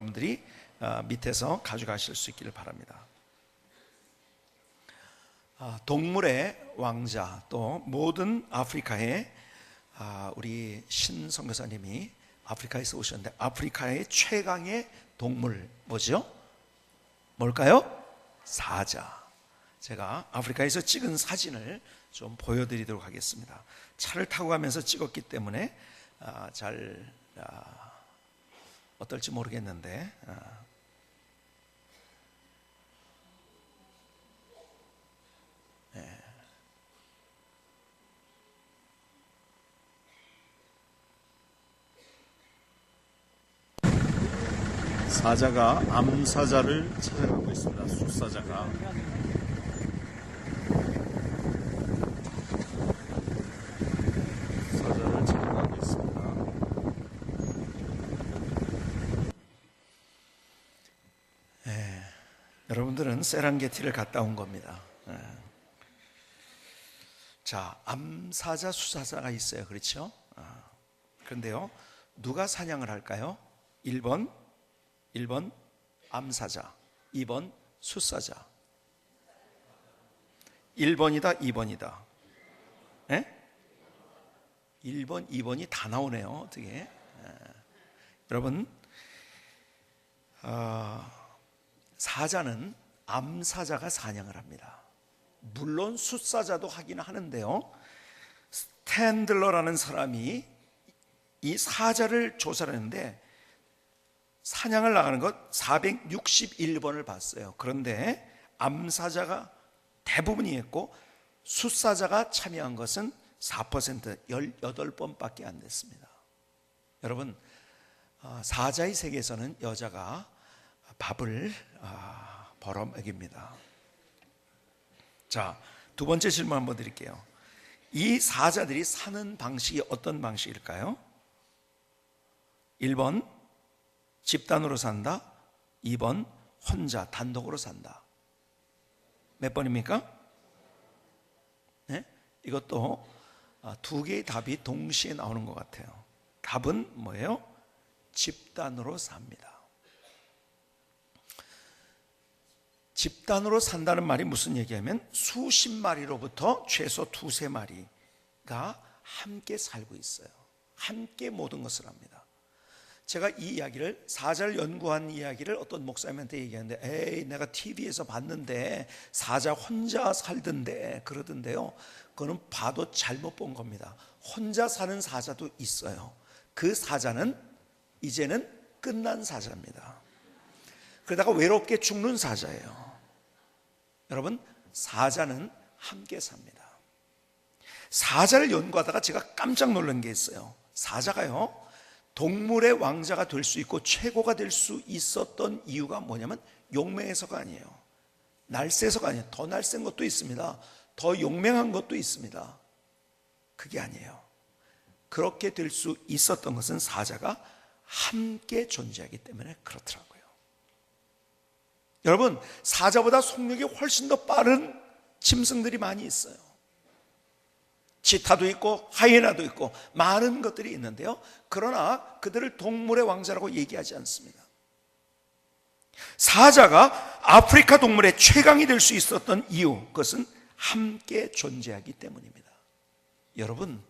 여러분들이 밑에서 가져가실 수 있기를 바랍니다. 동물의 왕자, 또 모든 아프리카에 우리 신 선교사님이 아프리카에서 오셨는데, 아프리카의 최강의 동물 뭐죠? 뭘까요? 사자. 제가 아프리카에서 찍은 사진을 좀 보여드리도록 하겠습니다. 차를 타고 가면서 찍었기 때문에 잘 어떨지 모르겠는데, 사자가 암사자를 찾아가고 있습니다. 숫사자가. 사자를 찾아가고 있습니다. 여러분들은 세렝게티를 갔다 온 겁니다. 자, 암사자, 수사자가 있어요. 그렇죠? 그런데요, 누가 사냥을 할까요? 1번 암사자, 2번 숫사자. 1번이다, 2번이다. 네? 1번, 2번이 다 나오네요. 어떻게? 여러분, 사자는 암사자가 사냥을 합니다. 물론 숫사자도 하긴 하는데요, 스탠들러라는 사람이 이 사자를 조사를 했는데 사냥을 나가는 것 461번을 봤어요. 그런데 암사자가 대부분이 했고 숫사자가 참여한 것은 4%, 18번밖에 안 됐습니다. 여러분, 사자의 세계에서는 여자가 밥을 벌어 먹입니다. 자, 두 번째 질문 한번 드릴게요. 이 사자들이 사는 방식이 어떤 방식일까요? 1번 집단으로 산다, 2번 혼자 단독으로 산다. 몇 번입니까? 네? 이것도 두 개의 답이 동시에 나오는 것 같아요. 답은 뭐예요? 집단으로 삽니다. 집단으로 산다는 말이 무슨 얘기냐면 수십 마리로부터 최소 두세 마리가 함께 살고 있어요. 함께 모든 것을 합니다. 제가 이 이야기를, 사자를 연구한 이야기를 어떤 목사님한테 얘기하는데, 에이, 내가 TV에서 봤는데 사자 혼자 살던데 그러던데요. 그거는 봐도 잘못 본 겁니다. 혼자 사는 사자도 있어요. 그 사자는 이제는 끝난 사자입니다. 그러다가 외롭게 죽는 사자예요. 여러분, 사자는 함께 삽니다. 사자를 연구하다가 제가 깜짝 놀란 게 있어요. 사자가요, 동물의 왕자가 될 수 있고 최고가 될 수 있었던 이유가 뭐냐면 용맹해서가 아니에요. 날쌔서가 아니에요. 더 날쌘 것도 있습니다. 더 용맹한 것도 있습니다. 그게 아니에요. 그렇게 될 수 있었던 것은 사자가 함께 존재하기 때문에 그렇더라고요. 여러분, 사자보다 속력이 훨씬 더 빠른 짐승들이 많이 있어요. 치타도 있고 하이에나도 있고 많은 것들이 있는데요, 그러나 그들을 동물의 왕자라고 얘기하지 않습니다. 사자가 아프리카 동물의 최강이 될 수 있었던 이유, 그것은 함께 존재하기 때문입니다. 여러분,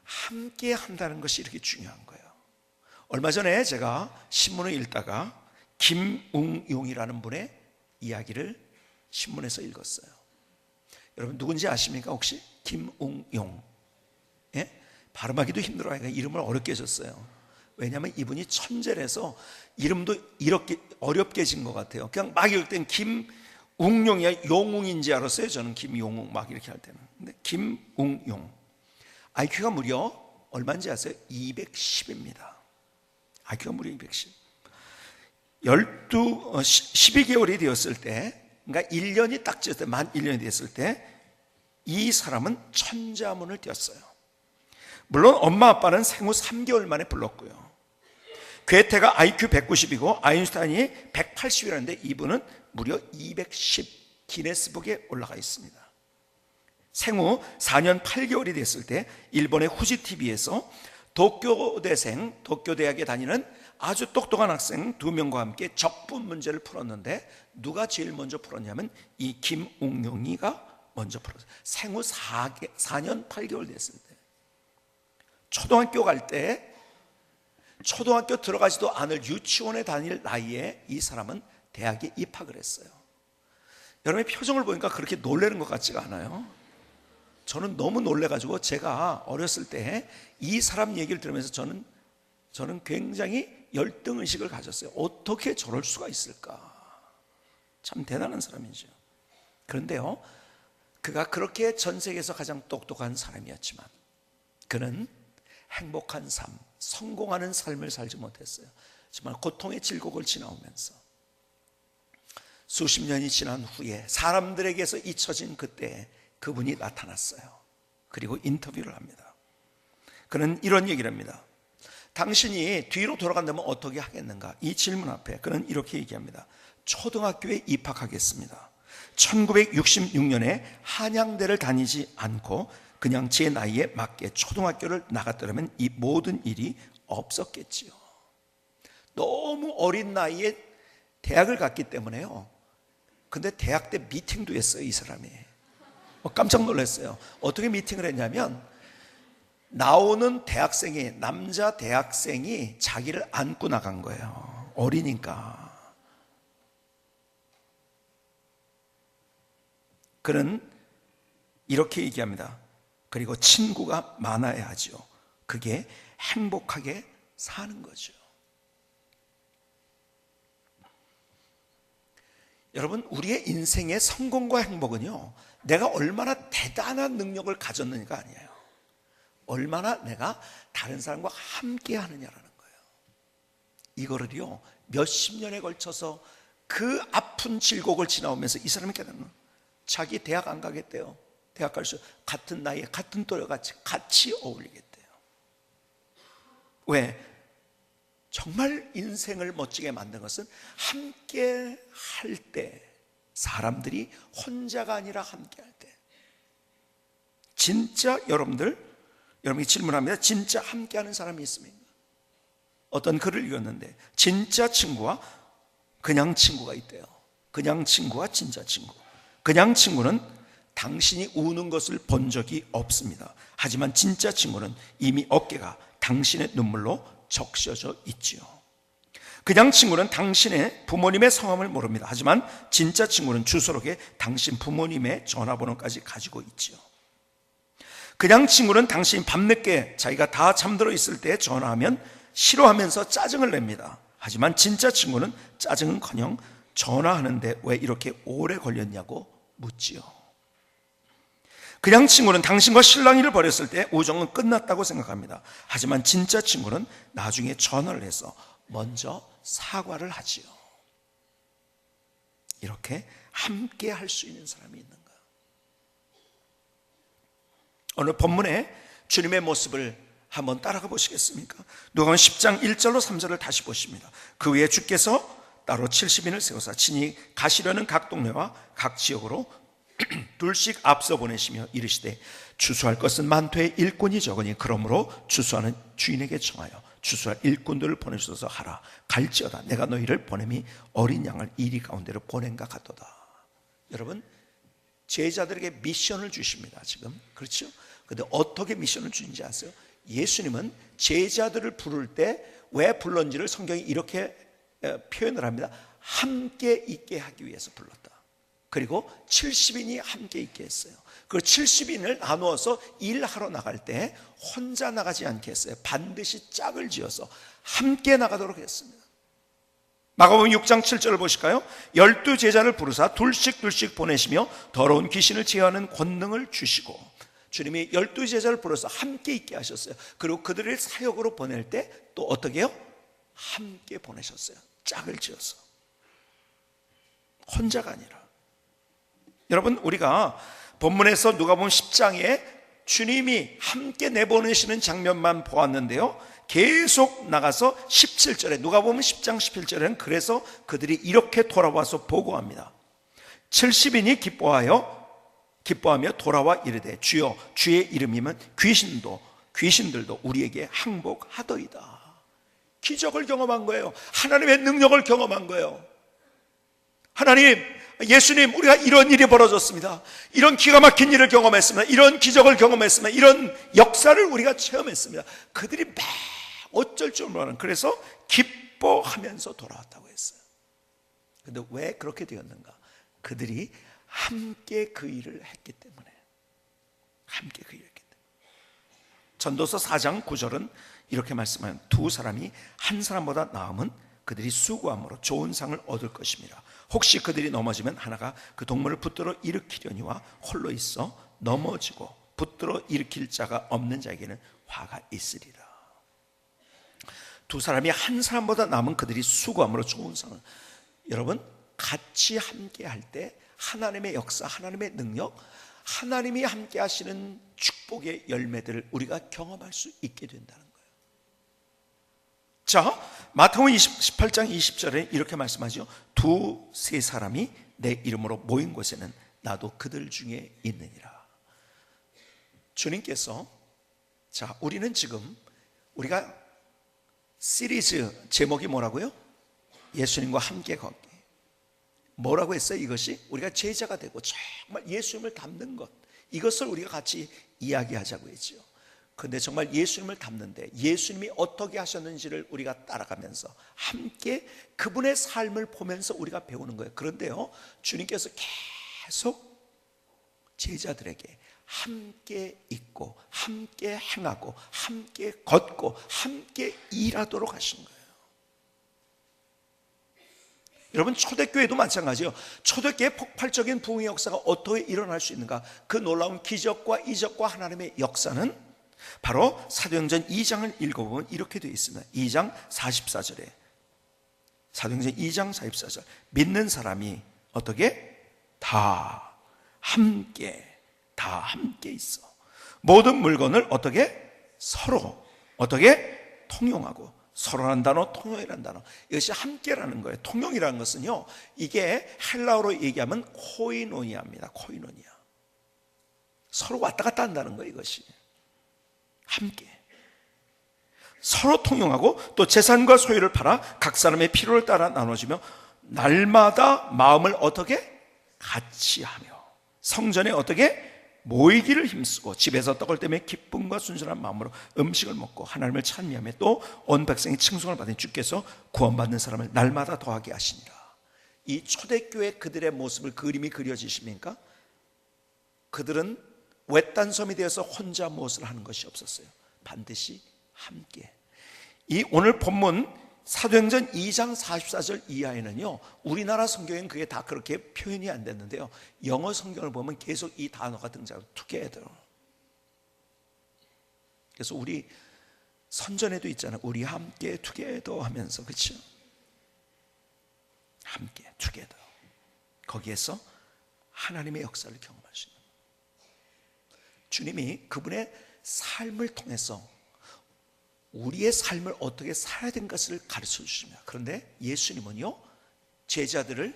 함께 한다는 것이 이렇게 중요한 거예요. 얼마 전에 제가 신문을 읽다가 김웅용이라는 분의 이야기를 신문에서 읽었어요. 여러분, 누군지 아십니까 혹시? 김웅용. 예? 발음하기도 힘들어요. 이름을 어렵게 줬어요. 왜냐하면 이분이 천재라서 이름도 이렇게 어렵게 진 것 같아요. 그냥 막 읽을 땐 김웅용이야 용웅인지 알았어요. 저는 김용웅 막 이렇게 할 때는. 근데 김웅용, IQ가 무려 얼마인지 아세요? 210입니다. IQ가 무려 210. 12개월이 되었을 때, 그러니까 1년이 딱 지었을 때, 만 1년이 됐을 때 이 사람은 천자문을 띄었어요. 물론 엄마 아빠는 생후 3개월 만에 불렀고요. 괴테가 IQ 190이고 아인슈타인이 180이라는데 이분은 무려 210 기네스북에 올라가 있습니다. 생후 4년 8개월이 됐을 때 일본의 후지 TV에서 도쿄대학에 다니는 아주 똑똑한 학생 2명과 함께 적분 문제를 풀었는데 누가 제일 먼저 풀었냐면 이 김웅용이가 먼저 풀었어요. 생후 4년 8개월 됐을 때, 초등학교 갈 때, 초등학교 들어가지도 않을 유치원에 다닐 나이에 이 사람은 대학에 입학을 했어요. 여러분의 표정을 보니까 그렇게 놀라는 것 같지가 않아요. 저는 너무 놀래가지고 제가 어렸을 때 이 사람 얘기를 들으면서 저는 굉장히 열등의식을 가졌어요. 어떻게 저럴 수가 있을까? 참 대단한 사람이죠. 그런데요, 그가 그렇게 전 세계에서 가장 똑똑한 사람이었지만 그는 행복한 삶, 성공하는 삶을 살지 못했어요. 정말 고통의 질곡을 지나오면서 수십 년이 지난 후에 사람들에게서 잊혀진 그때 그분이 나타났어요. 그리고 인터뷰를 합니다. 그는 이런 얘기를 합니다. 당신이 뒤로 돌아간다면 어떻게 하겠는가? 이 질문 앞에 그는 이렇게 얘기합니다. 초등학교에 입학하겠습니다. 1966년에 한양대를 다니지 않고 그냥 제 나이에 맞게 초등학교를 나갔더라면 이 모든 일이 없었겠지요. 너무 어린 나이에 대학을 갔기 때문에요. 근데 대학 때 미팅도 했어요, 이 사람이. 깜짝 놀랐어요. 어떻게 미팅을 했냐면 나오는 대학생이, 남자 대학생이 자기를 안고 나간 거예요. 어리니까. 그는 이렇게 얘기합니다. 그리고 친구가 많아야 하죠. 그게 행복하게 사는 거죠. 여러분, 우리의 인생의 성공과 행복은요, 내가 얼마나 대단한 능력을 가졌느냐가 아니에요. 얼마나 내가 다른 사람과 함께 하느냐라는 거예요. 이거를요, 몇십 년에 걸쳐서 그 아픈 질곡을 지나오면서 이 사람이 깨닫는 거예요. 자기 대학 안 가겠대요. 대학 갈 수, 같은 나이에 같은 또래가 같이 어울리겠대요. 왜? 정말 인생을 멋지게 만든 것은 함께 할 때, 사람들이 혼자가 아니라 함께 할 때. 진짜 여러분이 질문합니다. 진짜 함께 하는 사람이 있습니까? 어떤 글을 읽었는데 진짜 친구와 그냥 친구가 있대요. 그냥 친구와 진짜 친구. 그냥 친구는 당신이 우는 것을 본 적이 없습니다. 하지만 진짜 친구는 이미 어깨가 당신의 눈물로 적셔져 있지요. 그냥 친구는 당신의 부모님의 성함을 모릅니다. 하지만 진짜 친구는 주소록에 당신 부모님의 전화번호까지 가지고 있지요. 그냥 친구는 당신이 밤늦게 자기가 다 잠들어 있을 때 전화하면 싫어하면서 짜증을 냅니다. 하지만 진짜 친구는 짜증은커녕 전화하는데 왜 이렇게 오래 걸렸냐고 묻지요. 그냥 친구는 당신과 실랑이를 벌였을 때 우정은 끝났다고 생각합니다. 하지만 진짜 친구는 나중에 전화를 해서 먼저 사과를 하지요. 이렇게 함께 할 수 있는 사람이 있는가? 오늘 본문에 주님의 모습을 한번 따라가 보시겠습니까? 누가복음 10장 1절로 3절을 다시 보십니다. 그 후에 주께서 따로 70인을 세우사 친히 가시려는 각 동네와 각 지역으로 둘씩 앞서 보내시며 이르시되 추수할 것은 많되 일꾼이 적으니 그러므로 추수하는 주인에게 청하여 추수할 일꾼들을 보내주셔서 하라. 갈지어다 내가 너희를 보냄이 어린 양을 이리 가운데로 보낸가 같도다. 여러분, 제자들에게 미션을 주십니다. 지금 그렇죠? 그런데 어떻게 미션을 주는지 아세요? 예수님은 제자들을 부를 때 왜 불렀는지를 성경이 이렇게 표현을 합니다. 함께 있게 하기 위해서 불렀다. 그리고 70인이 함께 있게 했어요. 그 70인을 나누어서 일하러 나갈 때 혼자 나가지 않게 했어요. 반드시 짝을 지어서 함께 나가도록 했습니다. 마가복음 6장 7절을 보실까요? 12제자를 부르사 둘씩 보내시며 더러운 귀신을 제어하는 권능을 주시고, 주님이 12제자를 불러서 함께 있게 하셨어요. 그리고 그들을 사역으로 보낼 때 또 어떻게 해요? 함께 보내셨어요. 짝을 지어서. 혼자가 아니라. 여러분, 우리가 본문에서 누가복음 10장에 주님이 함께 내보내시는 장면만 보았는데요, 계속 나가서 17절에 누가복음 10장 17절에는 그래서 그들이 이렇게 돌아와서 보고합니다. 70인이 기뻐하며 돌아와 이르되 주여 주의 이름이면 귀신들도 우리에게 항복하더이다. 기적을 경험한 거예요. 하나님의 능력을 경험한 거예요. 하나님, 예수님, 우리가 이런 일이 벌어졌습니다. 이런 기가 막힌 일을 경험했습니다. 이런 기적을 경험했습니다. 이런 역사를 우리가 체험했습니다. 그들이 막 어쩔 줄 모르는, 그래서 기뻐하면서 돌아왔다고 했어요. 그런데 왜 그렇게 되었는가? 그들이 함께 그 일을 했기 때문에. 함께 그 일을 했기 때문에. 전도서 4장 9절은 이렇게 말씀하면, 두 사람이 한 사람보다 나음은 그들이 수고함으로 좋은 상을 얻을 것입니다. 혹시 그들이 넘어지면 하나가 그 동물을 붙들어 일으키려니와 홀로 있어 넘어지고 붙들어 일으킬 자가 없는 자에게는 화가 있으리라. 두 사람이 한 사람보다 남은 그들이 수고함으로 좋은 상을. 여러분, 같이 함께 할 때 하나님의 역사, 하나님의 능력, 하나님이 함께 하시는 축복의 열매들을 우리가 경험할 수 있게 된다는 거예요. 자, 마태복음 18장 20절에 이렇게 말씀하죠. 두세 사람이 내 이름으로 모인 곳에는 나도 그들 중에 있느니라. 주님께서, 자, 우리는 지금 우리가 시리즈 제목이 뭐라고요? 예수님과 함께 걷기. 뭐라고 했어요? 이것이 우리가 제자가 되고 정말 예수님을 닮는 것, 이것을 우리가 같이 이야기하자고 했죠. 그런데 정말 예수님을 닮는데 예수님이 어떻게 하셨는지를 우리가 따라가면서 함께 그분의 삶을 보면서 우리가 배우는 거예요. 그런데요, 주님께서 계속 제자들에게 함께 있고 함께 행하고 함께 걷고 함께 일하도록 하신 거예요. 여러분, 초대교회도 마찬가지예요. 초대교회의 폭발적인 부흥의 역사가 어떻게 일어날 수 있는가? 그 놀라운 기적과 이적과 하나님의 역사는 바로 사도행전 2장을 읽어보면 이렇게 되어 있습니다. 2장 44절에, 사도행전 2장 44절, 믿는 사람이 어떻게? 다 함께 있어. 모든 물건을 어떻게? 서로 어떻게? 통용하고. 서로라는 단어, 통용이라는 단어, 이것이 함께라는 거예요. 통용이라는 것은요, 이게 헬라어로 얘기하면 코이노니아입니다. 코이노니아. 서로 왔다 갔다 한다는 거예요. 이것이 함께. 서로 통용하고 또 재산과 소유를 팔아 각 사람의 필요를 따라 나눠주며 날마다 마음을 어떻게? 같이 하며 성전에 어떻게? 모이기를 힘쓰고 집에서 떡을 떼며 기쁨과 순전한 마음으로 음식을 먹고 하나님을 찬미하며 또 온 백성이 칭송을 받은 주께서 구원받는 사람을 날마다 더하게 하시니라. 이 초대교회 그들의 모습을 그림이 그려지십니까? 그들은 외딴섬이 되어서 혼자 무엇을 하는 것이 없었어요. 반드시 함께. 이 오늘 본문 사도행전 2장 44절 이하에는요, 우리나라 성경엔 그게 다 그렇게 표현이 안 됐는데요, 영어 성경을 보면 계속 이 단어가 등장해요. together. 그래서 우리 선전에도 있잖아요. 우리 함께 together 하면서, 그렇죠? 함께 together. 거기에서 하나님의 역사를 경험할 수 있는, 주님이 그분의 삶을 통해서 우리의 삶을 어떻게 살아야 되는 것을 가르쳐 주십니다. 그런데 예수님은요, 제자들을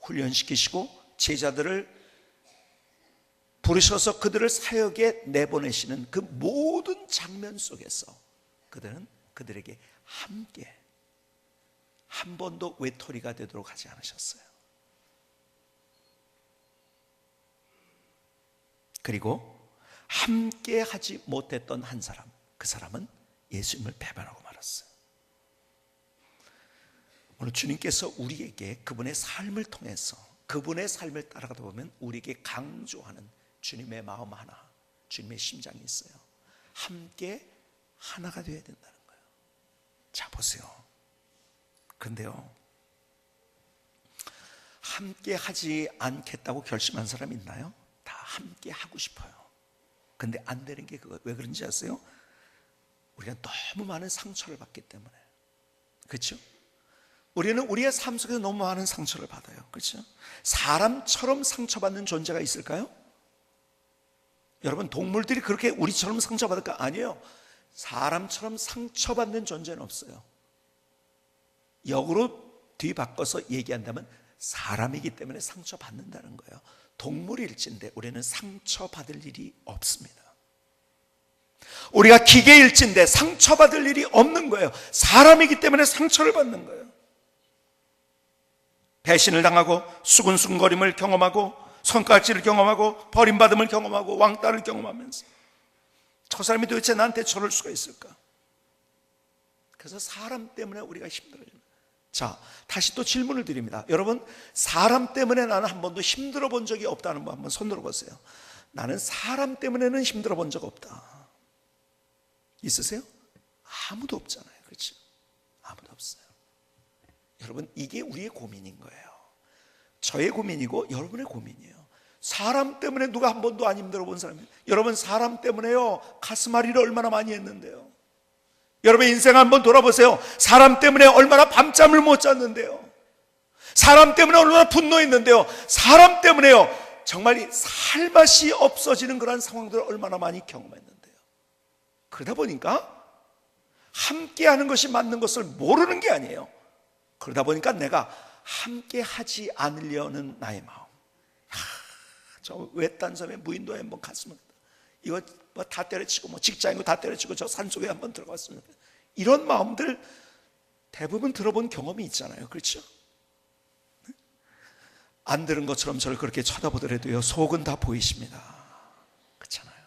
훈련시키시고 제자들을 부르셔서 그들을 사역에 내보내시는 그 모든 장면 속에서 그들은 그들에게 함께, 한 번도 외톨이가 되도록 하지 않으셨어요. 그리고 함께 하지 못했던 한 사람, 그 사람은 예수님을 배반하고 말았어요. 오늘 주님께서 우리에게 그분의 삶을 통해서 그분의 삶을 따라가다 보면 우리에게 강조하는 주님의 마음 하나, 주님의 심장이 있어요. 함께 하나가 되어야 된다는 거예요. 자, 보세요. 근데요, 함께 하지 않겠다고 결심한 사람 있나요? 다 함께 하고 싶어요. 근데 안 되는 게 그거. 왜 그런지 아세요? 우리가 너무 많은 상처를 받기 때문에. 그렇죠? 우리는 우리의 삶 속에서 너무 많은 상처를 받아요. 그렇죠? 사람처럼 상처받는 존재가 있을까요? 여러분, 동물들이 그렇게 우리처럼 상처받을까? 아니에요. 사람처럼 상처받는 존재는 없어요. 역으로 뒤바꿔서 얘기한다면 사람이기 때문에 상처받는다는 거예요. 동물일진데 우리는 상처받을 일이 없습니다. 우리가 기계일진데 상처받을 일이 없는 거예요. 사람이기 때문에 상처를 받는 거예요. 배신을 당하고 수근수근거림을 경험하고 손가락질을 경험하고 버림받음을 경험하고 왕따를 경험하면서 저 사람이 도대체 나한테 저럴 수가 있을까? 그래서 사람 때문에 우리가 힘들어요. 자, 다시 또 질문을 드립니다. 여러분, 사람 때문에 나는 한 번도 힘들어 본 적이 없다는 분 한번 손 들어보세요. 나는 사람 때문에는 힘들어 본 적 없다. 있으세요? 아무도 없잖아요. 그렇죠? 아무도 없어요. 여러분, 이게 우리의 고민인 거예요. 저의 고민이고 여러분의 고민이에요. 사람 때문에 누가 한 번도 안 힘들어 본 사람이에요. 여러분, 사람 때문에요 가슴앓이를 얼마나 많이 했는데요. 여러분 인생 한번 돌아보세요. 사람 때문에 얼마나 밤잠을 못 잤는데요. 사람 때문에 얼마나 분노했는데요. 사람 때문에요 정말 이 살맛이 없어지는 그런 상황들을 얼마나 많이 경험했는데요. 그러다 보니까 함께하는 것이 맞는 것을 모르는 게 아니에요. 그러다 보니까 내가 함께하지 않으려는 나의 마음. 저 외딴 섬에 무인도에 한번 갔으면, 이거 뭐 다 때려치고, 뭐 직장이고 다 때려치고 저 산속에 한번 들어갔으면, 이런 마음들 대부분 들어본 경험이 있잖아요. 그렇죠? 안 들은 것처럼 저를 그렇게 쳐다보더라도요 속은 다 보이십니다. 그렇잖아요.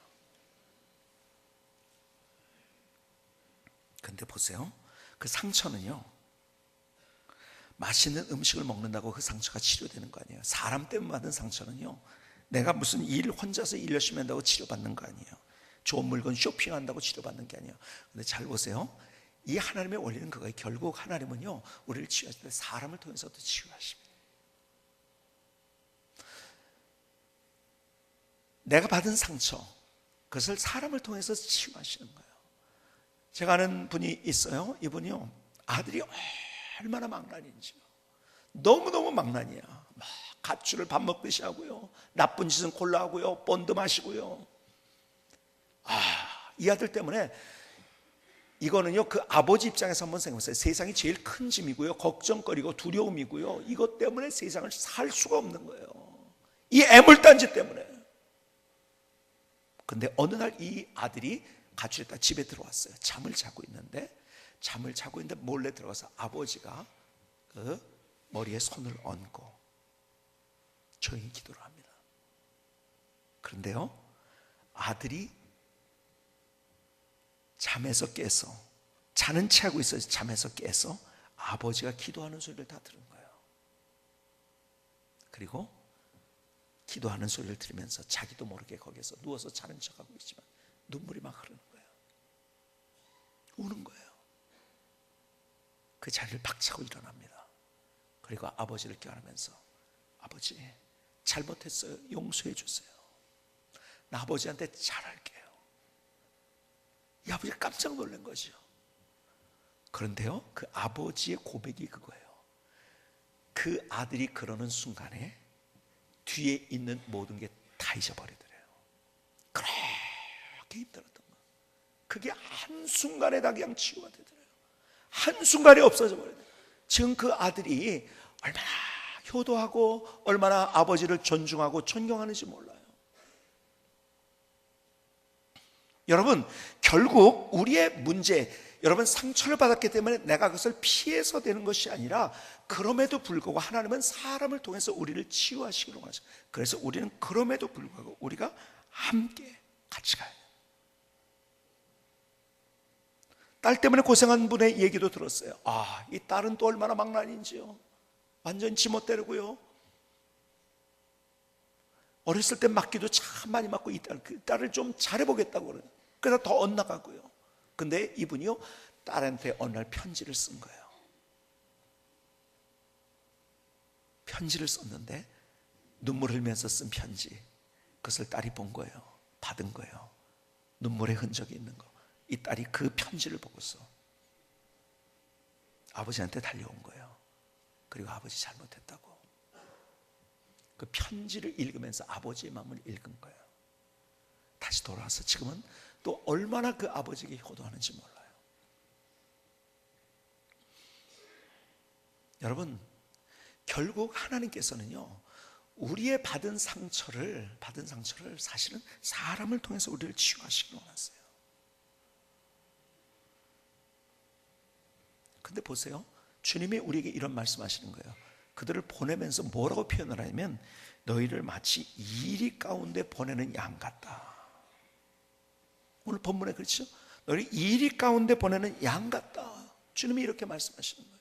근데 보세요, 그 상처는요 맛있는 음식을 먹는다고 그 상처가 치료되는 거 아니에요. 사람 때문에 받은 상처는요 내가 무슨 일 혼자서 일 열심히 한다고 치료받는 거 아니에요. 좋은 물건 쇼핑한다고 치료받는 게 아니에요. 근데 잘 보세요, 이 하나님의 원리는 그거예요. 결국 하나님은요 우리를 치유하실 때 사람을 통해서도 치유하십니다. 내가 받은 상처, 그것을 사람을 통해서 치유하시는 거예요. 제가 아는 분이 있어요. 이분이요 아들이 얼마나 망나니인지요. 너무너무 망나니야. 막 가출을 밥 먹듯이 하고요, 나쁜 짓은 콜라 하고요, 본드 마시고요. 이 아들 때문에, 이거는요 그 아버지 입장에서 한번 생각해보세요. 세상이 제일 큰 짐이고요, 걱정거리고 두려움이고요, 이것 때문에 세상을 살 수가 없는 거예요. 이 애물단지 때문에. 근데 어느 날 이 아들이 가출했다 집에 들어왔어요. 잠을 자고 있는데 몰래 들어가서 아버지가 그 머리에 손을 얹고 조용히 기도를 합니다. 그런데요 아들이 잠에서 깨서, 자는 채 하고 있어요. 잠에서 깨서 아버지가 기도하는 소리를 다 들은 거예요. 그리고 기도하는 소리를 들으면서 자기도 모르게 거기서 누워서 자는 척하고 있지만 눈물이 막 흐르는 거예요. 우는 거예요. 그 자리를 박차고 일어납니다. 그리고 아버지를 껴안으면서, 아버지 잘못했어요, 용서해 주세요. 나 아버지한테 잘할게요. 이 아버지가 깜짝 놀란 거죠. 그런데요 그 아버지의 고백이 그거예요. 그 아들이 그러는 순간에 뒤에 있는 모든 게 다 잊어버리더래요. 그렇게 힘들었던 거, 그게 한순간에 다 그냥 치유가 되더래요. 한순간에 없어져 버리더래요. 지금 그 아들이 얼마나 효도하고 얼마나 아버지를 존중하고 존경하는지 몰라요. 여러분, 결국 우리의 문제, 여러분 상처를 받았기 때문에 내가 그것을 피해서 되는 것이 아니라, 그럼에도 불구하고 하나님은 사람을 통해서 우리를 치유하시기로 하죠. 그래서 우리는 그럼에도 불구하고 우리가 함께 같이 가요. 딸 때문에 고생한 분의 얘기도 들었어요. 이 딸은 또 얼마나 망나니인지요. 완전 지멋대로고요. 어렸을 때 맞기도 참 많이 맞고, 그 딸을 좀 잘해보겠다고 그래요. 그래서 더 엇나가고요. 근데 이분이요 딸한테 어느 날 편지를 쓴 거예요. 편지를 썼는데 눈물 흘면서 쓴 편지, 그것을 딸이 본 거예요. 받은 거예요. 눈물의 흔적이 있는 거. 이 딸이 그 편지를 보고서 아버지한테 달려온 거예요. 그리고 아버지 잘못했다고. 그 편지를 읽으면서 아버지의 마음을 읽은 거예요. 다시 돌아와서 지금은 또 얼마나 그 아버지에게 효도하는지 몰라요. 여러분, 결국 하나님께서는요 우리의 받은 상처를 사실은 사람을 통해서 우리를 치유하시기로 원하세요. 근데 보세요, 주님이 우리에게 이런 말씀하시는 거예요. 그들을 보내면서 뭐라고 표현을 하냐면 너희를 마치 이리 가운데 보내는 양 같다. 오늘 본문에 그렇죠? 너희 이리 가운데 보내는 양 같다. 주님이 이렇게 말씀하시는 거예요.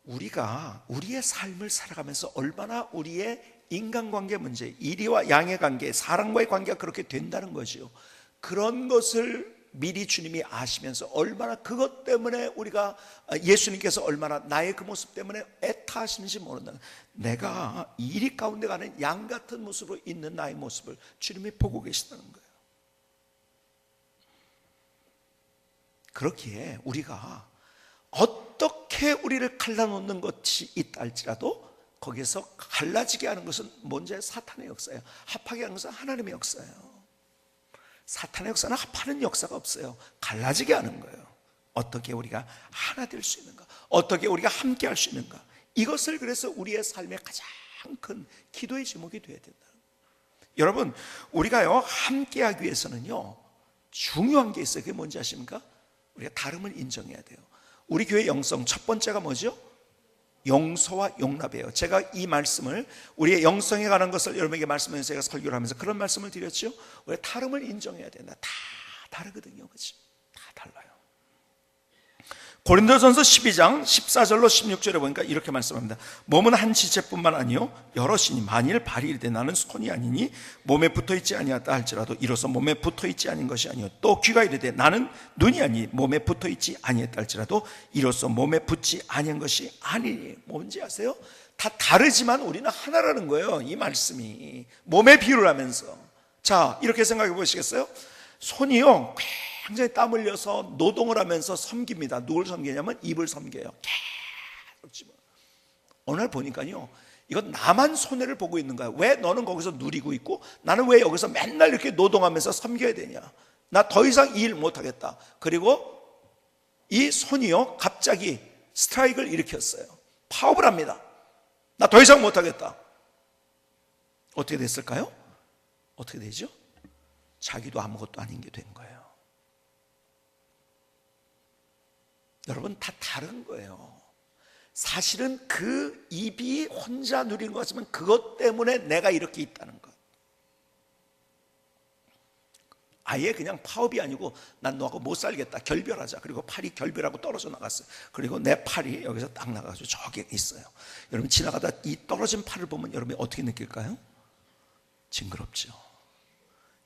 우리가 우리의 삶을 살아가면서 얼마나 우리의 인간관계 문제, 이리와 양의 관계, 사람과의 관계가 그렇게 된다는 거죠. 그런 것을 미리 주님이 아시면서 얼마나 그것 때문에 우리가, 예수님께서 얼마나 나의 그 모습 때문에 애타하시는지 모른다. 내가 이리 가운데 가는 양 같은 모습으로 있는 나의 모습을 주님이 보고 계시다는 거예요. 그렇기에 우리가 어떻게 우리를 갈라놓는 것이 있다 할지라도 거기에서 갈라지게 하는 것은 뭔지 사탄의 역사예요. 합하게 하는 것은 하나님의 역사예요. 사탄의 역사는 합하는 역사가 없어요. 갈라지게 하는 거예요. 어떻게 우리가 하나 될 수 있는가, 어떻게 우리가 함께 할 수 있는가, 이것을 그래서 우리의 삶의 가장 큰 기도의 제목이 되어야 된다. 여러분, 우리가요 함께 하기 위해서는요 중요한 게 있어요. 그게 뭔지 아십니까? 우리가 다름을 인정해야 돼요. 우리 교회 영성 첫 번째가 뭐죠? 용서와 용납이에요. 제가 이 말씀을, 우리의 영성에 관한 것을 여러분에게 말씀하면서 제가 설교를 하면서 그런 말씀을 드렸죠. 우리가 다름을 인정해야 된다. 다 다르거든요. 그렇지? 다 달라요. 고린도전서 12장 14절로 16절에 보니까 이렇게 말씀합니다. 몸은 한 지체뿐만 아니요 여럿이니 만일 발이 이르되 나는 손이 아니니 몸에 붙어있지 아니하다 할지라도 이로써 몸에 붙어있지 아닌 것이 아니요 또 귀가 이르되 나는 눈이 아니 몸에 붙어있지 아니했다 할지라도 이로써 몸에 붙지 아니한 것이 아니니. 뭔지 아세요? 다 다르지만 우리는 하나라는 거예요. 이 말씀이 몸에 비유를 하면서. 자, 이렇게 생각해 보시겠어요? 손이요 굉장히 땀 흘려서 노동을 하면서 섬깁니다. 누굴 섬기냐면 입을 섬겨요. 계속 집어. 어느 날 보니까요 이건 나만 손해를 보고 있는 거야. 왜 너는 거기서 누리고 있고 나는 왜 여기서 맨날 이렇게 노동하면서 섬겨야 되냐. 나 더 이상 이 일 못하겠다. 그리고 이 손이요 갑자기 스트라이크를 일으켰어요. 파업을 합니다. 나 더 이상 못하겠다. 어떻게 됐을까요? 어떻게 되죠? 자기도 아무것도 아닌 게 된 거예요. 여러분, 다 다른 거예요. 사실은 그 입이 혼자 누린 것 같지만 그것 때문에 내가 이렇게 있다는 것. 아예 그냥 파업이 아니고 난 너하고 못 살겠다, 결별하자. 그리고 팔이 결별하고 떨어져 나갔어요. 그리고 내 팔이 여기서 딱 나가서 저기 있어요. 여러분, 지나가다 이 떨어진 팔을 보면 여러분이 어떻게 느낄까요? 징그럽죠.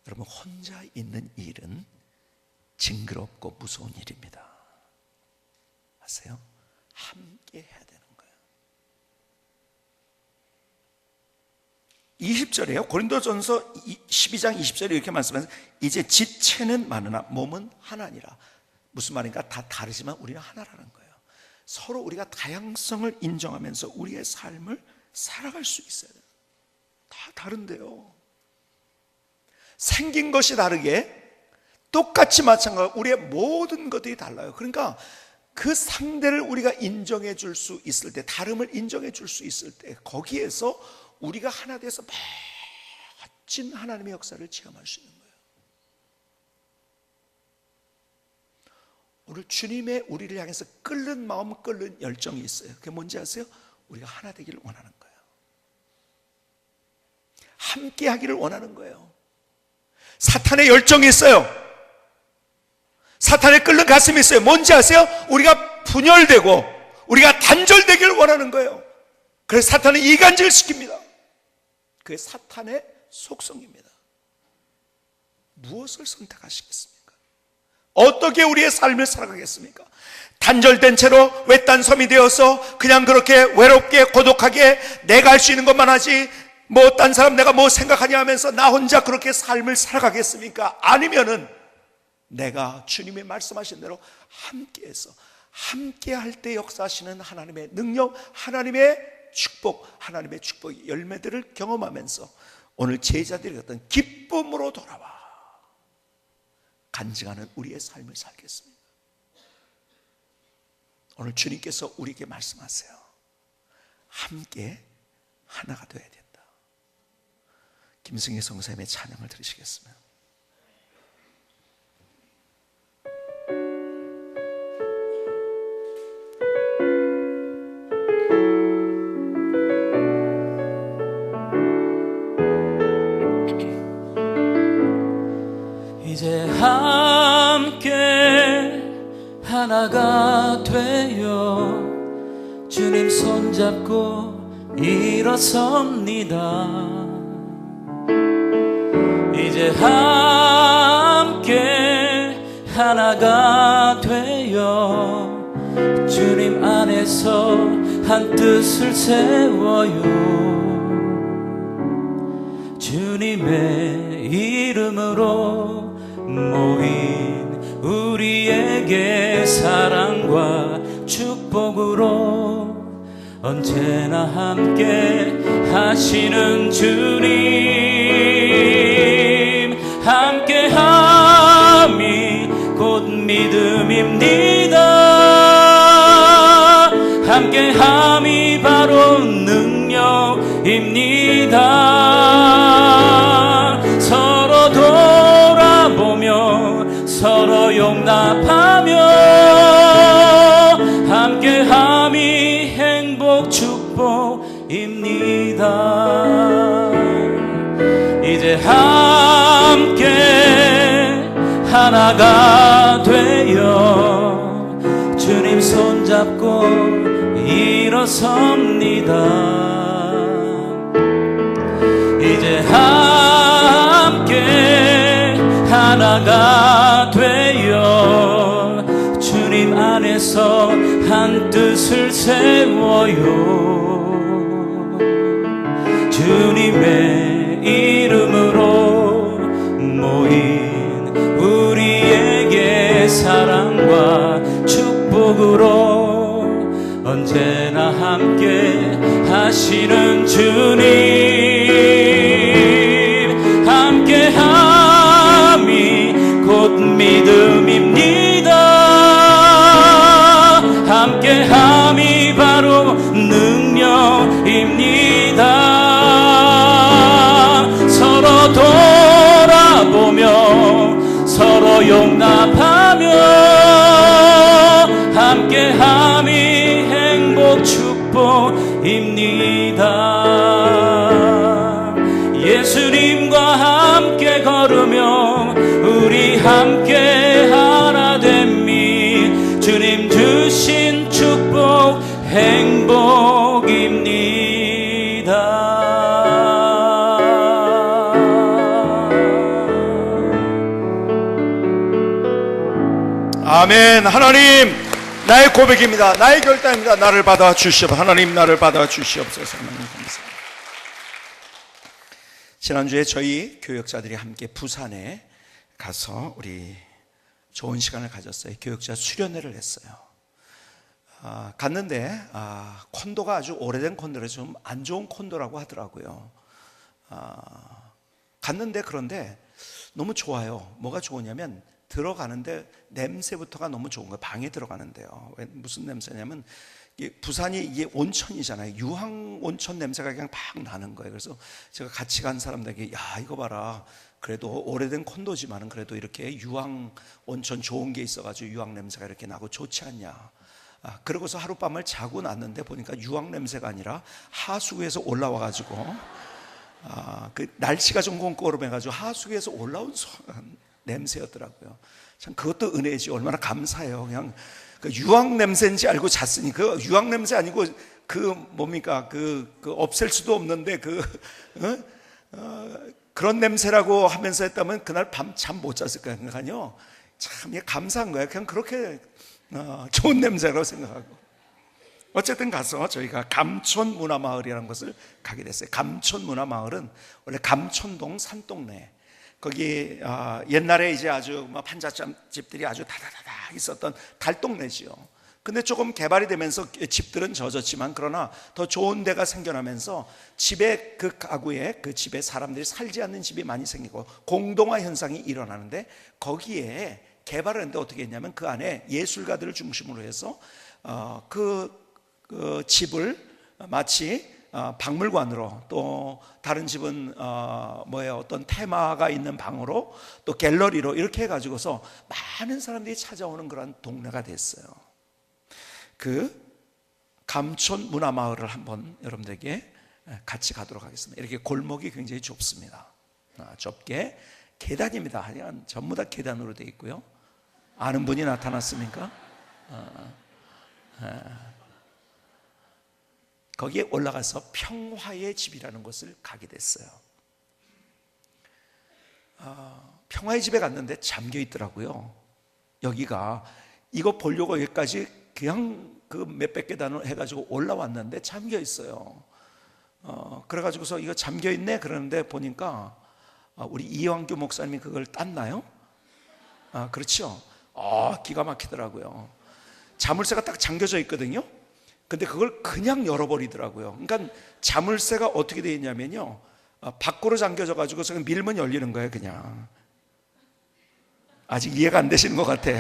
여러분, 혼자 있는 일은 징그럽고 무서운 일입니다. 아세요? 함께 해야 되는 거예요. 20절에요 고린도전서 12장 20절에 이렇게 말씀하세요. 이제 지체는 많으나 몸은 하나니라. 무슨 말인가? 다 다르지만 우리는 하나라는 거예요. 서로 우리가 다양성을 인정하면서 우리의 삶을 살아갈 수 있어야 돼요. 다 다른데요 생긴 것이 다르게 똑같이 마찬가지로 우리의 모든 것들이 달라요. 그러니까 그 상대를 우리가 인정해 줄 수 있을 때, 다름을 인정해 줄 수 있을 때 거기에서 우리가 하나 돼서 멋진 하나님의 역사를 체험할 수 있는 거예요. 오늘 주님의 우리를 향해서 끓는 마음, 끓는 열정이 있어요. 그게 뭔지 아세요? 우리가 하나 되기를 원하는 거예요. 함께 하기를 원하는 거예요. 사탄의 열정이 있어요. 사탄의 끓는 가슴이 있어요. 뭔지 아세요? 우리가 분열되고 우리가 단절되기를 원하는 거예요. 그래서 사탄은 이간질을 시킵니다. 그게 사탄의 속성입니다. 무엇을 선택하시겠습니까? 어떻게 우리의 삶을 살아가겠습니까? 단절된 채로 외딴 섬이 되어서 그냥 그렇게 외롭게 고독하게 내가 할 수 있는 것만 하지 뭐 딴 사람 내가 뭐 생각하냐 하면서 나 혼자 그렇게 삶을 살아가겠습니까? 아니면은 내가 주님이 말씀하신 대로 함께해서 함께 할 때 역사하시는 하나님의 능력, 하나님의 축복의 열매들을 경험하면서 오늘 제자들이 어떤 기쁨으로 돌아와 간증하는 우리의 삶을 살겠습니다. 오늘 주님께서 우리에게 말씀하세요. 함께 하나가 되어야 된다. 김승희 성사님의 찬양을 들으시겠습니다. 하나가 되어 주님 손잡고 일어섭니다. 이제 함께 하나가 되어 주님 안에서 한 뜻을 세워요. 주님의 이름으로 모인 우리에게 사랑과 축복으로 언제나 함께 하시는 주님, 함께함이 곧 믿음입니다. 함께함이 바로 능력입니다. 서로 돌아보며 서로 용납하며 함께함이 행복 축복입니다. 이제 함께 하나가 되어 주님 손잡고 일어섭니다. 이제 함께 하나가 되어 주님 안에서 한 뜻을 세워요. 주님의 이름으로 모인 우리에게 사랑과 축복으로 언제나 함께 하시는 주님, 함께함이 곧 믿음입니다. 함께함이 바로 능력입니다. 서로 돌아보며 서로 용납하며 함께함이 행복 축복입니다. 예수님과 함께 걸으며 우리 함께 하나 됨이 주님 주신 축복 행복입니다. 아멘. 하나님, 나의 고백입니다. 나의 결단입니다. 나를 받아 주시옵소서. 하나님, 나를 받아 주시옵소서. 하나님 감사합니다. 지난주에 저희 교역자들이 함께 부산에 가서 우리 좋은 시간을 가졌어요. 교역자 수련회를 했어요. 갔는데 콘도가 아주 오래된 콘도라 좀 안 좋은 콘도라고 하더라고요. 갔는데 그런데 너무 좋아요. 뭐가 좋으냐면 들어가는데 냄새부터가 너무 좋은 거예요. 방에 들어가는데요. 무슨 냄새냐면 부산이 이게 온천이잖아요. 유황 온천 냄새가 그냥 막 나는 거예요. 그래서 제가 같이 간 사람들에게 야 이거 봐라. 그래도 오래된 콘도지만은 그래도 이렇게 유황 온천 좋은 게 있어가지고 유황 냄새가 이렇게 나고 좋지 않냐. 그러고서 하룻밤을 자고 났는데 보니까 유황 냄새가 아니라 하수구에서 올라와가지고 그 날씨가 좀 꼼꼼해가지고 하수구에서 올라온 냄새였더라고요. 참 그것도 은혜지. 얼마나 감사해요. 그냥 그 유황 냄새인지 알고 잤으니 그 유황 냄새 아니고 그 뭡니까 그 없앨 수도 없는데 그런 냄새라고 하면서 했다면 그날 밤 잠 못 잤을 거예요. 그러니까요 참 감사한 거예요. 그냥 그렇게 좋은 냄새라고 생각하고 어쨌든 가서 저희가 감촌문화마을이라는 것을 가게 됐어요. 감촌문화마을은 원래 감촌동 산동네 거기 옛날에 이제 아주 판잣집들이 아주 다다다다 있었던 달동네지요. 근데 조금 개발이 되면서 집들은 젖었지만 그러나 더 좋은 데가 생겨나면서 집에 그 가구에 그 집에 사람들이 살지 않는 집이 많이 생기고 공동화 현상이 일어나는데 거기에 개발을 했는데 어떻게 했냐면 그 안에 예술가들을 중심으로 해서 그 집을 마치 박물관으로 또 다른 집은 어떤 테마가 있는 방으로 또 갤러리로 이렇게 해가지고서 많은 사람들이 찾아오는 그런 동네가 됐어요. 그 감촌 문화마을을 한번 여러분들에게 같이 가도록 하겠습니다. 이렇게 골목이 굉장히 좁습니다. 좁게 계단입니다. 그냥 전부 다 계단으로 되어 있고요. 아는 분이 나타났습니까? 거기에 올라가서 평화의 집이라는 곳을 가게 됐어요. 평화의 집에 갔는데 잠겨 있더라고요. 여기가 이거 보려고 여기까지 그냥 그 몇백 계단을 해가지고 올라왔는데 잠겨 있어요. 그래가지고서 이거 잠겨 있네 그러는데 보니까 우리 이왕규 목사님이 그걸 땄나요? 그렇죠. 기가 막히더라고요. 자물쇠가 딱 잠겨져 있거든요. 근데 그걸 그냥 열어버리더라고요. 그러니까 자물쇠가 어떻게 되어 있냐면요, 밖으로 잠겨져 가지고 밀면 열리는 거예요. 그냥. 아직 이해가 안 되시는 것 같아.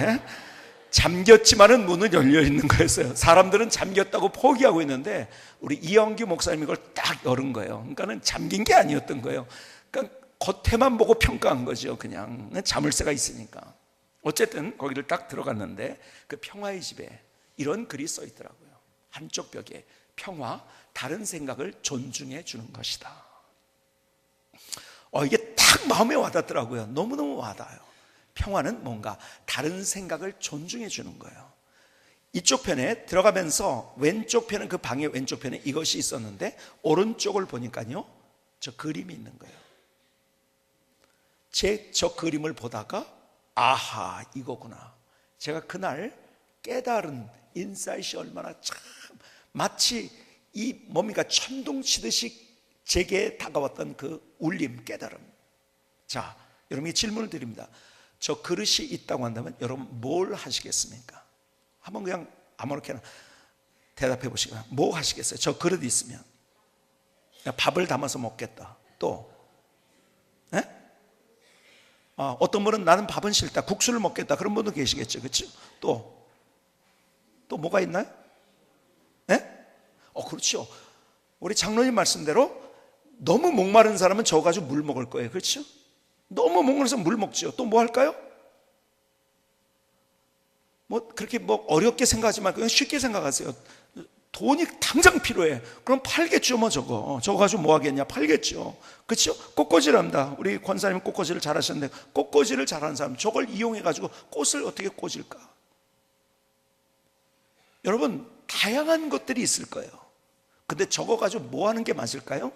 잠겼지만은 문은 열려 있는 거였어요. 사람들은 잠겼다고 포기하고 있는데 우리 이영규 목사님이 이걸 딱 열은 거예요. 그러니까는 잠긴 게 아니었던 거예요. 그러니까 겉에만 보고 평가한 거죠. 그냥 자물쇠가 있으니까. 어쨌든 거기를 딱 들어갔는데 그 평화의 집에 이런 글이 써 있더라고요. 한쪽 벽에 평화, 다른 생각을 존중해 주는 것이다. 이게 딱 마음에 와닿더라고요. 너무너무 와닿아요. 평화는 뭔가 다른 생각을 존중해 주는 거예요. 이쪽 편에 들어가면서 왼쪽 편은 그 방의 왼쪽 편에 이것이 있었는데 오른쪽을 보니까요, 저 그림이 있는 거예요. 저 그림을 보다가 아하, 이거구나. 제가 그날 깨달은 인사이트이 얼마나 참 마치 이 뭡니까 천둥치듯이 제게 다가왔던 그 울림, 깨달음. 자, 여러분께 질문을 드립니다. 저 그릇이 있다고 한다면 여러분 뭘 하시겠습니까? 한번 그냥 아무렇게나 대답해 보시거나 뭐 하시겠어요? 저 그릇이 있으면 밥을 담아서 먹겠다. 또 어떤 분은 나는 밥은 싫다, 국수를 먹겠다, 그런 분도 계시겠죠. 그렇죠? 또 뭐가 있나요? 그렇죠. 우리 장로님 말씀대로 너무 목마른 사람은 저거 가지고 물 먹을 거예요. 그렇죠? 너무 목마르서 물 먹죠. 또 뭐 할까요? 그렇게 어렵게 생각하지 말고 그냥 쉽게 생각하세요. 돈이 당장 필요해. 그럼 팔겠죠. 저거 가지고 뭐 하겠냐? 팔겠죠. 그렇죠? 꽃꽂이랍니다. 우리 권사님 꽃꽂이를 잘하셨는데 꽃꽂이를 잘하는 사람 저걸 이용해 가지고 꽃을 어떻게 꽂을까? 여러분 다양한 것들이 있을 거예요. 근데 저거 가지고 뭐 하는 게 맞을까요?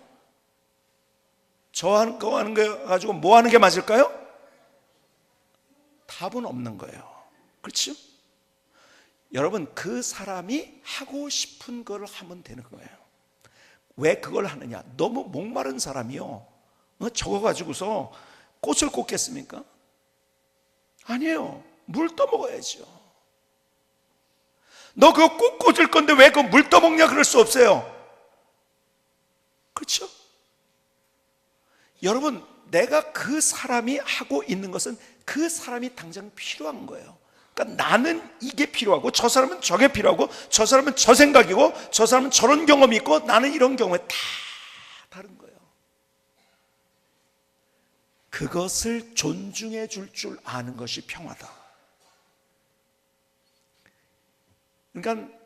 저거 하는 거 가지고 뭐 하는 게 맞을까요? 답은 없는 거예요. 그렇죠? 여러분 그 사람이 하고 싶은 걸 하면 되는 거예요. 왜 그걸 하느냐? 너무 목마른 사람이요, 저거 가지고서 꽃을 꽂겠습니까? 아니에요. 물 떠먹어야죠. 너 그거 꼭 꽂을 건데 왜 그거 물 떠먹냐? 그럴 수 없어요. 그렇죠? 여러분 내가 그 사람이 하고 있는 것은 그 사람이 당장 필요한 거예요. 그러니까 나는 이게 필요하고 저 사람은 저게 필요하고 저 사람은 저 생각이고 저 사람은 저런 경험이 있고 나는 이런 경우에 다 다른 거예요. 그것을 존중해 줄 줄 아는 것이 평화다. 그러니까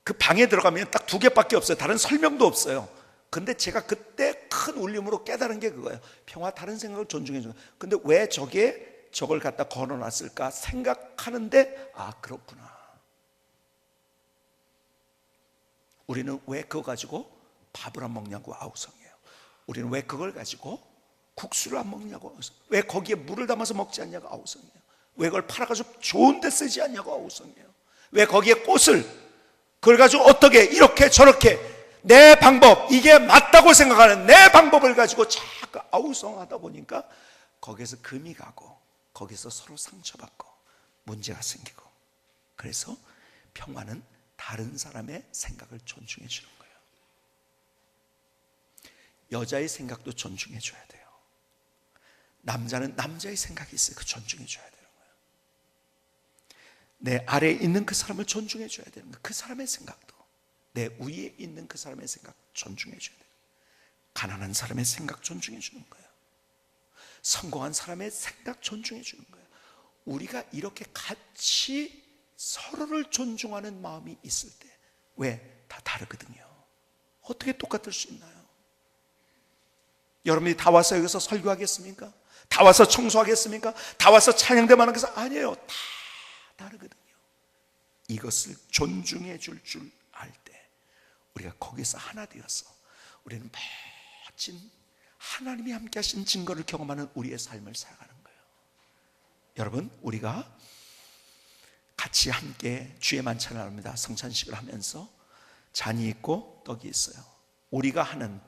그 방에 들어가면 딱 2개밖에 없어요. 다른 설명도 없어요. 근데 제가 그때 큰 울림으로 깨달은 게 그거예요. 평화, 다른 생각을 존중해 주는 거예요. 근데 왜 저걸 갖다 걸어놨을까 생각하는데 그렇구나. 우리는 왜 그거 가지고 밥을 안 먹냐고 아우성이에요. 우리는 왜 그걸 가지고 국수를 안 먹냐고 아우성이에요. 왜 거기에 물을 담아서 먹지 않냐고 아우성이에요. 왜 그걸 팔아가지고 좋은 데 쓰지 않냐고 아우성이에요. 왜 거기에 꽃을 그걸 가지고 어떻게 이렇게 저렇게 내 방법, 이게 맞다고 생각하는 내 방법을 가지고 자꾸 아우성하다 보니까 거기에서 금이 가고 거기서 서로 상처받고 문제가 생기고, 그래서 평화는 다른 사람의 생각을 존중해 주는 거예요. 여자의 생각도 존중해 줘야 돼요. 남자는 남자의 생각이 있어요. 그 존중해 줘야 되는 거예요. 내 아래에 있는 그 사람을 존중해 줘야 되는 거예요. 그 사람의 생각도, 내 위에 있는 그 사람의 생각 존중해 줘야 돼요. 가난한 사람의 생각 존중해 주는 거예요. 성공한 사람의 생각 존중해 주는 거예요. 우리가 이렇게 같이 서로를 존중하는 마음이 있을 때, 왜? 다 다르거든요. 어떻게 똑같을 수 있나요? 여러분이 다 와서 여기서 설교하겠습니까? 다 와서 청소하겠습니까? 다 와서 찬양대만 하겠습니까? 아니에요. 다 다르거든요. 이것을 존중해 줄 알 때 우리가 거기서 하나 되어서 우리는 멋진 하나님이 함께 하신 증거를 경험하는 우리의 삶을 살아가는 거예요. 여러분, 우리가 같이 함께 주의 만찬을 합니다. 성찬식을 하면서 잔이 있고 떡이 있어요. 우리가 하는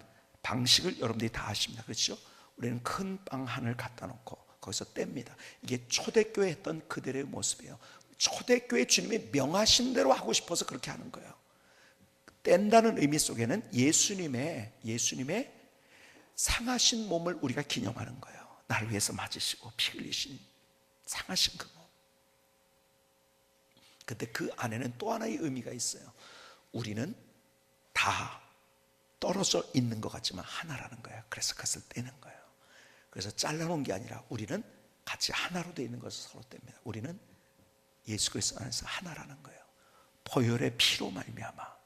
방식을 여러분들이 다 아십니다. 그렇죠? 우리는 큰 빵 하나를 갖다 놓고 거기서 뗍니다. 이게 초대교회 했던 그들의 모습이에요. 초대교회 주님이 명하신 대로 하고 싶어서 그렇게 하는 거예요. 뗀다는 의미 속에는 예수님의 상하신 몸을 우리가 기념하는 거예요. 나를 위해서 맞으시고 피 흘리신 상하신 그 몸. 근데 그 안에는 또 하나의 의미가 있어요. 우리는 다 떨어져 있는 것 같지만 하나라는 거예요. 그래서 그것을 떼는 거예요. 그래서 잘라놓은 게 아니라 우리는 같이 하나로 되어 있는 것을 서로 뗍니다. 우리는 예수 그리스도 안에서 하나라는 거예요. 보혈의 피로 말미암아,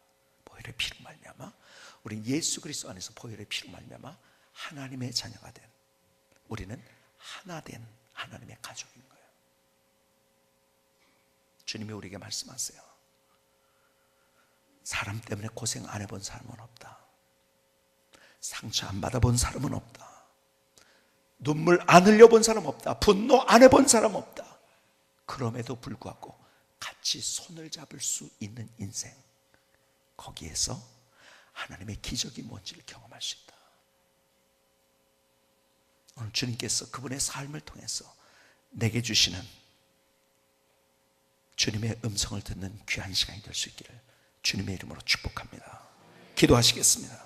우리는 예수 그리스도 안에서 보혈의 피로 말미암아 하나님의 자녀가 된, 우리는 하나 된 하나님의 가족인 거예요. 주님이 우리에게 말씀하세요. 사람 때문에 고생 안 해본 사람은 없다. 상처 안 받아본 사람은 없다. 눈물 안 흘려본 사람 없다. 분노 안 해본 사람 없다. 그럼에도 불구하고 같이 손을 잡을 수 있는 인생, 거기에서 하나님의 기적이 뭔지를 경험할 수 있다. 오늘 주님께서 그분의 삶을 통해서 내게 주시는 주님의 음성을 듣는 귀한 시간이 될 수 있기를 주님의 이름으로 축복합니다. 기도하시겠습니다.